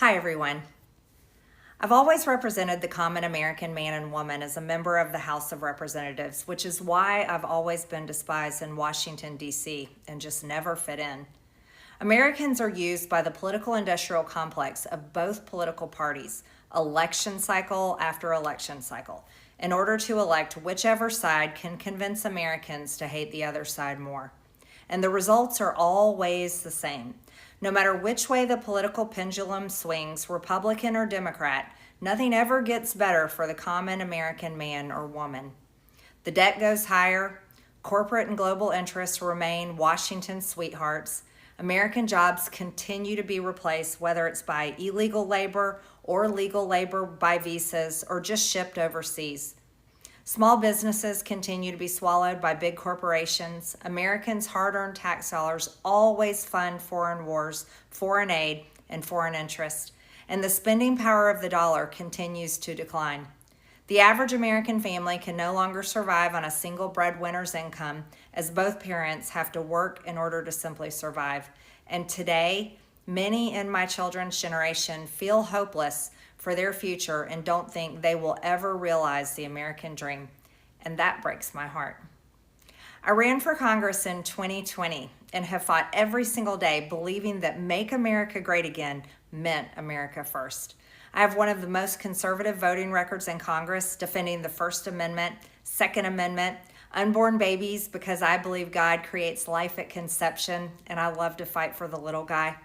Hi, everyone. I've always represented the common American man and woman as a member of the House of Representatives, which is why I've always been despised in Washington, D.C., and just never fit in. Americans are used by the political industrial complex of both political parties, election cycle after election cycle, in order to elect whichever side can convince Americans to hate the other side more. And the results are always the same. No matter which way the political pendulum swings, Republican or Democrat, nothing ever gets better for the common American man or woman. The debt goes higher, corporate and global interests remain Washington's sweethearts, American jobs continue to be replaced, whether it's by illegal labor or legal labor by visas or just shipped overseas. Small businesses continue to be swallowed by big corporations. Americans' hard-earned tax dollars always fund foreign wars, foreign aid, and foreign interest. And the spending power of the dollar continues to decline. The average American family can no longer survive on a single breadwinner's income, as both parents have to work in order to simply survive. And today, many in my children's generation feel hopeless for their future and don't think they will ever realize the American dream. And that breaks my heart. I ran for Congress in 2020 and have fought every single day believing that Make America Great Again meant America first. I have one of the most conservative voting records in Congress, defending the First Amendment, Second Amendment, unborn babies because I believe God creates life at conception, and I love to fight for the little guy.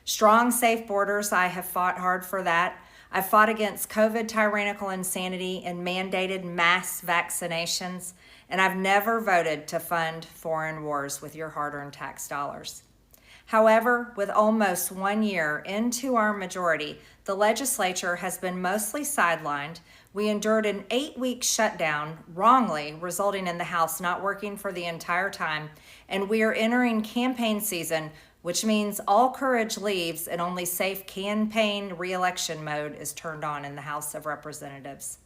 Strong, safe borders, I have fought hard for that. I've fought against COVID tyrannical insanity and mandated mass vaccinations, and I've never voted to fund foreign wars with your hard-earned tax dollars. However, with almost 1 year into our majority, the legislature has been mostly sidelined. We endured an 8-week shutdown, wrongly, resulting in the House not working for the entire time, and we are entering campaign season, which means all courage leaves and only safe campaign re-election mode is turned on in the House of Representatives.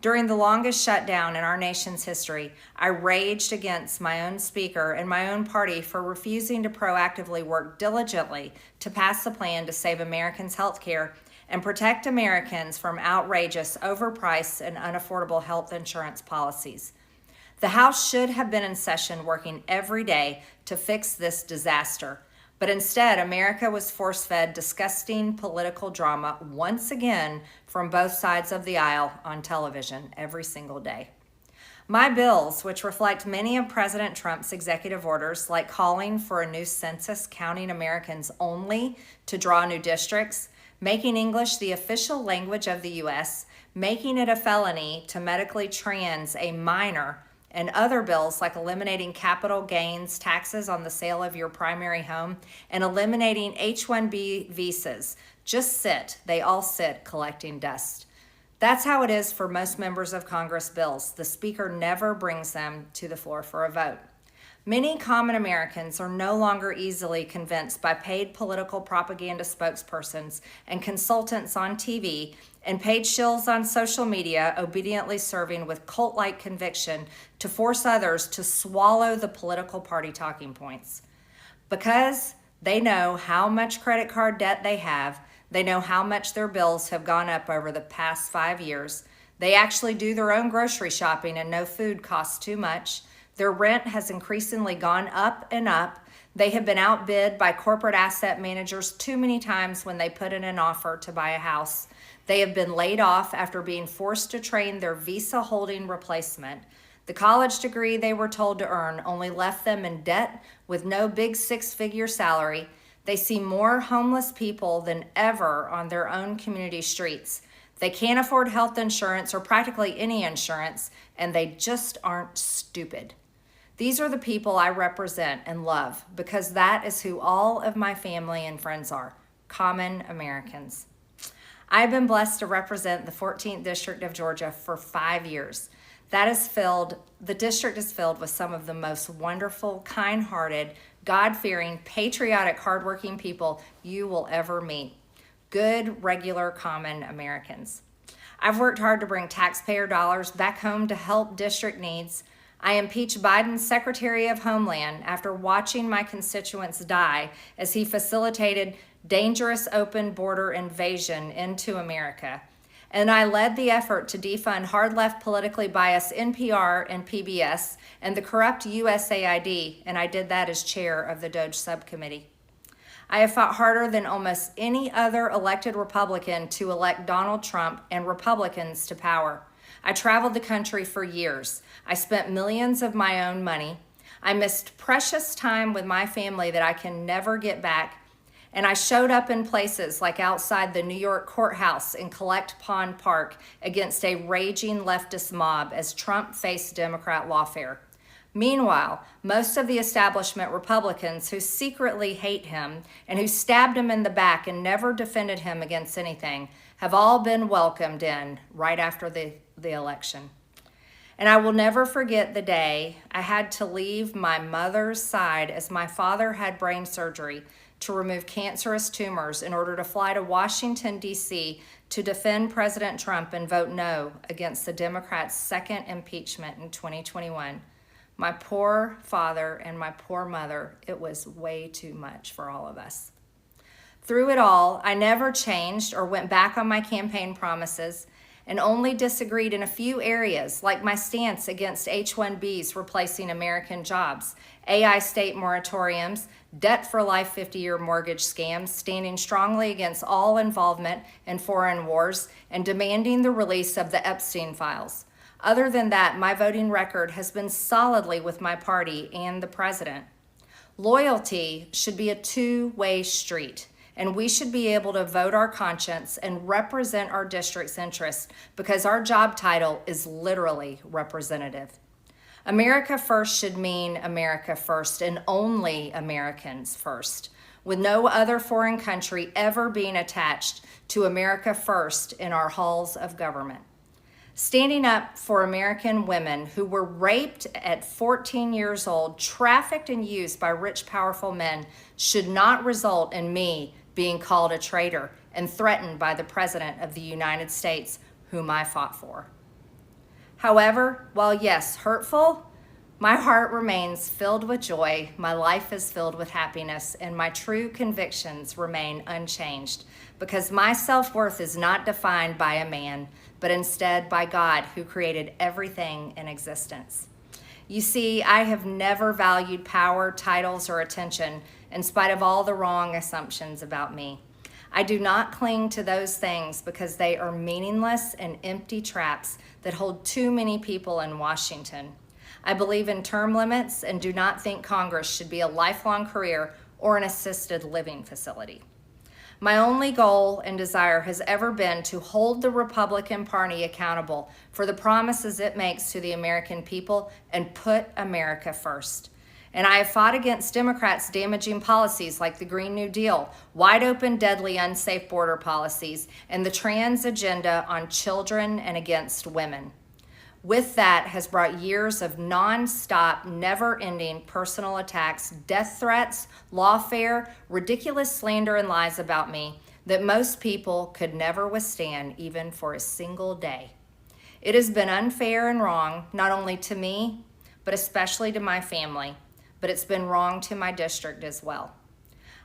During the longest shutdown in our nation's history, I raged against my own speaker and my own party for refusing to proactively work diligently to pass a plan to save Americans' health care and protect Americans from outrageous, overpriced, and unaffordable health insurance policies. The House should have been in session working every day to fix this disaster. But instead, America was force-fed disgusting political drama once again from both sides of the aisle on television every single day. My bills, which reflect many of President Trump's executive orders, like calling for a new census counting Americans only to draw new districts, making English the official language of the U.S., making it a felony to medically trans a minor, and other bills like eliminating capital gains taxes on the sale of your primary home and eliminating H-1B visas, just sit. They all sit collecting dust. That's how it is for most members of Congress bills. The Speaker never brings them to the floor for a vote. Many common Americans are no longer easily convinced by paid political propaganda spokespersons and consultants on TV and paid shills on social media obediently serving with cult-like conviction to force others to swallow the political party talking points. Because they know how much credit card debt they have, they know how much their bills have gone up over the past 5 years, they actually do their own grocery shopping and know food costs too much, their rent has increasingly gone up and up. They have been outbid by corporate asset managers too many times when they put in an offer to buy a house. They have been laid off after being forced to train their visa-holding replacement. The college degree they were told to earn only left them in debt with no big six-figure salary. They see more homeless people than ever on their own community streets. They can't afford health insurance or practically any insurance, and they just aren't stupid. These are the people I represent and love because that is who all of my family and friends are, common Americans. I've been blessed to represent the 14th District of Georgia for 5 years. The district is filled with some of the most wonderful, kind-hearted, God-fearing, patriotic, hardworking people you will ever meet. Good, regular, common Americans. I've worked hard to bring taxpayer dollars back home to help district needs. I impeached Biden's Secretary of Homeland after watching my constituents die as he facilitated dangerous open border invasion into America. And I led the effort to defund hard-left politically biased NPR and PBS and the corrupt USAID, and I did that as chair of the DOJ subcommittee. I have fought harder than almost any other elected Republican to elect Donald Trump and Republicans to power. I traveled the country for years. I spent millions of my own money. I missed precious time with my family that I can never get back. And I showed up in places like outside the New York courthouse in Collect Pond Park against a raging leftist mob as Trump faced Democrat lawfare. Meanwhile, most of the establishment Republicans who secretly hate him and who stabbed him in the back and never defended him against anything have all been welcomed in right after the election. And I will never forget the day I had to leave my mother's side as my father had brain surgery to remove cancerous tumors in order to fly to Washington, D.C. to defend President Trump and vote no against the Democrats' second impeachment in 2021. My poor father and my poor mother, it was way too much for all of us. Through it all, I never changed or went back on my campaign promises and only disagreed in a few areas, like my stance against H-1Bs replacing American jobs, AI state moratoriums, debt for life 50-year mortgage scams, standing strongly against all involvement in foreign wars, and demanding the release of the Epstein files. Other than that, my voting record has been solidly with my party and the president. Loyalty should be a two-way street, and we should be able to vote our conscience and represent our district's interests because our job title is literally representative. America first should mean America first and only Americans first, with no other foreign country ever being attached to America first in our halls of government. Standing up for American women who were raped at 14 years old, trafficked and used by rich, powerful men should not result in me being called a traitor and threatened by the President of the United States, whom I fought for. However, while yes, hurtful, my heart remains filled with joy, my life is filled with happiness, and my true convictions remain unchanged because my self-worth is not defined by a man, but instead by God who created everything in existence. You see, I have never valued power, titles, or attention in spite of all the wrong assumptions about me. I do not cling to those things because they are meaningless and empty traps that hold too many people in Washington. I believe in term limits and do not think Congress should be a lifelong career or an assisted living facility. My only goal and desire has ever been to hold the Republican Party accountable for the promises it makes to the American people and put America first. And I have fought against Democrats' damaging policies like the Green New Deal, wide open, deadly, unsafe border policies, and the trans agenda on children and against women. With that has brought years of non-stop, never-ending personal attacks, death threats, lawfare, ridiculous slander and lies about me that most people could never withstand even for a single day. It has been unfair and wrong, not only to me, but especially to my family, but it's been wrong to my district as well.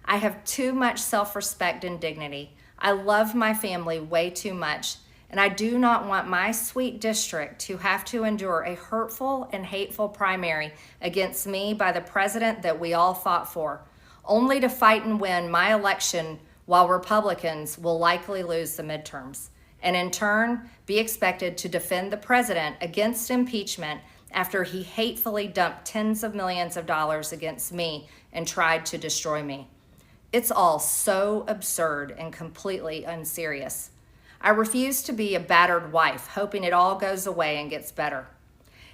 I have too much self-respect and dignity. I love my family way too much, and I do not want my sweet district to have to endure a hurtful and hateful primary against me by the president that we all fought for, only to fight and win my election while Republicans will likely lose the midterms, and in turn be expected to defend the president against impeachment after he hatefully dumped tens of millions of dollars against me and tried to destroy me. It's all so absurd and completely unserious. I refuse to be a battered wife, hoping it all goes away and gets better.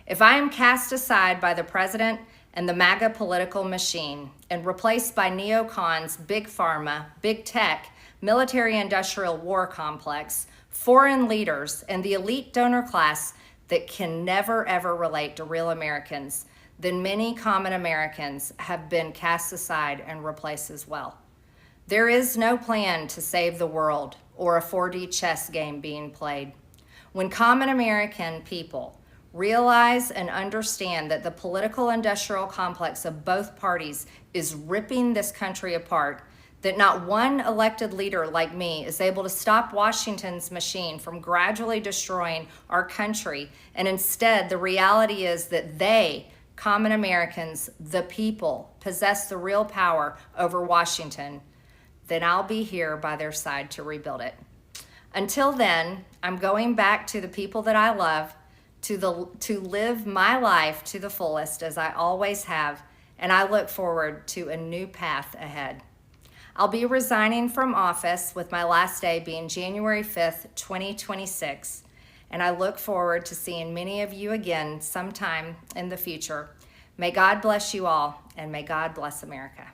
If I am cast aside by the president and the MAGA political machine and replaced by neocons, big pharma, big tech, military-industrial war complex, foreign leaders, and the elite donor class that can never ever relate to real Americans, then many common Americans have been cast aside and replaced as well. There is no plan to save the world or a 4D chess game being played. When common American people realize and understand that the political industrial complex of both parties is ripping this country apart, that not one elected leader like me is able to stop Washington's machine from gradually destroying our country, and instead the reality is that they, common Americans, the people, possess the real power over Washington, then I'll be here by their side to rebuild it. Until then, I'm going back to the people that I love, to live my life to the fullest as I always have, and I look forward to a new path ahead. I'll be resigning from office with my last day being January 5th, 2026, and I look forward to seeing many of you again sometime in the future. May God bless you all, and may God bless America.